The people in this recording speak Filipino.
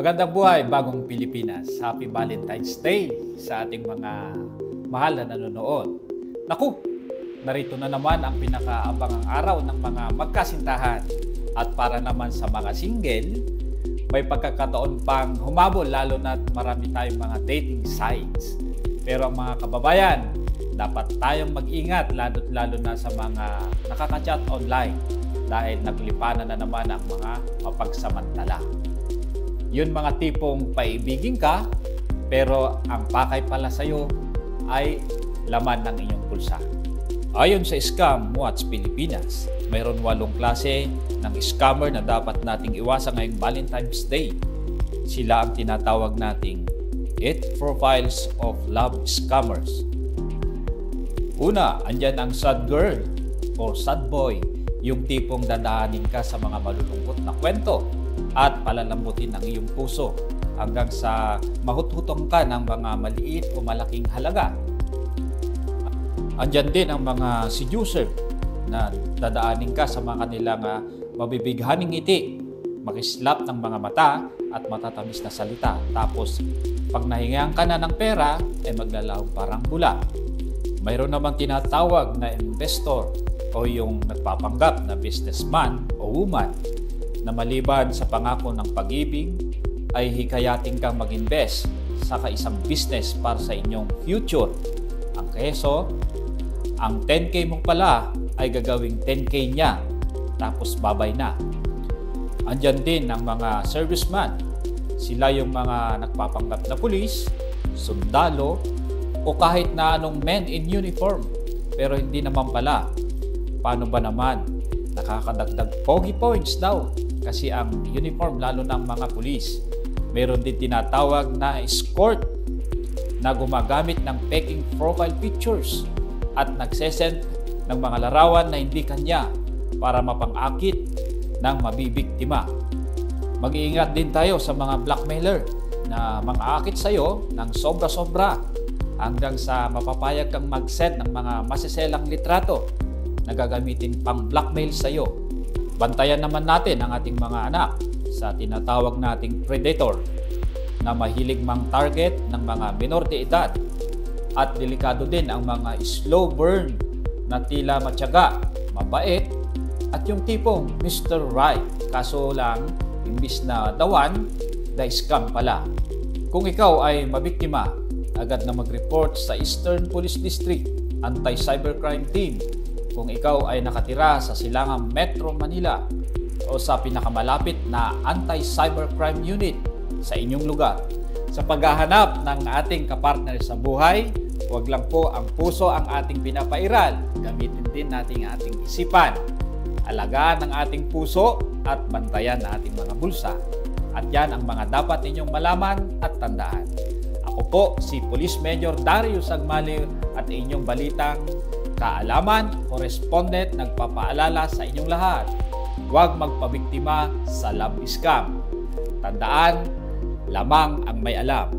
Magandang buhay, bagong Pilipinas. Happy Valentine's Day sa ating mga mahal na nanonood. Naku, narito na naman ang pinakaabangang araw ng mga magkasintahan. At para naman sa mga single, may pagkakataon pang humabol lalo na marami tayong mga dating sites. Pero ang mga kababayan, dapat tayong mag-ingat lalo na sa mga nakaka-chat online dahil naglipanan na naman ang mga mapagsamantala. Yun mga tipong paibigin ka, pero ang pakay pala sa'yo ay laman ng inyong pulsa. Ayon sa Scam Watch Pilipinas, mayroon 8 klase ng scammer na dapat nating iwasan ngayong Valentine's Day. Sila ang tinatawag nating 8 profiles of love scammers. Una, andyan ang sad girl or sad boy, yung tipong dadaanin ka sa mga malulungkot na kwento at palalambutin ang iyong puso hanggang sa mahuthutong ka ng mga maliit o malaking halaga. Andyan din ang mga seducer na dadaanin ka sa mga kanilang mabibighaning ngiti, makislap ng mga mata at matatamis na salita. Tapos pag nahingaan ka na ng pera, ay maglalahong parang bula. Mayroon namang tinatawag na investor o yung nagpapanggap na businessman o woman na maliban sa pangako ng pag-ibig ay hikayatin kang mag-invest sa isang business para sa inyong future. Ang keso, ang 10K mo pala ay gagawing 10K niya tapos babay na. Andyan din ang mga serviceman. Sila yung mga nagpapanggap na pulis, sundalo, o kahit na anong men in uniform. Pero hindi naman pala. Paano ba naman? Nakakadagdag pogi points daw kasi ang uniform lalo ng mga pulis. Meron din tinatawag na escort na gumagamit ng peking profile pictures at nagsesend ng mga larawan na hindi kanya para mapang-akit ng mabibiktima. Mag-iingat din tayo sa mga blackmailer na mang-aakit sa iyo ng sobra-sobra hanggang sa mapapayag kang mag-send ng mga masiselang litrato na gagamitin pang blackmail sa iyo. Bantayan naman natin ang ating mga anak sa tinatawag nating predator na mahilig mang-target ng mga minor de edad. At delikado din ang mga slow burn na tila matyaga, mabait, at yung tipong Mr. Right. Kaso lang, imbis na the one, the scam pala. Kung ikaw ay mabiktima, agad na mag-report sa Eastern Police District Anti-Cybercrime Team kung ikaw ay nakatira sa Silangang Metro Manila o sa pinakamalapit na Anti-Cybercrime Unit sa inyong lugar. Sa paghahanap ng ating kapartner sa buhay, huwag lang po ang puso ang ating pinapairal. Gamitin din natin ang ating isipan. Alagaan ang ating puso at bantayan ang ating mga bulsa. At yan ang mga dapat ninyong malaman at tandaan. Ako po si Police Major Darius Agmaliw at inyong balitang kaalaman, correspondent, nagpapaalala sa inyong lahat. Huwag magpabiktima sa love scam. Tandaan, lamang ang may alam.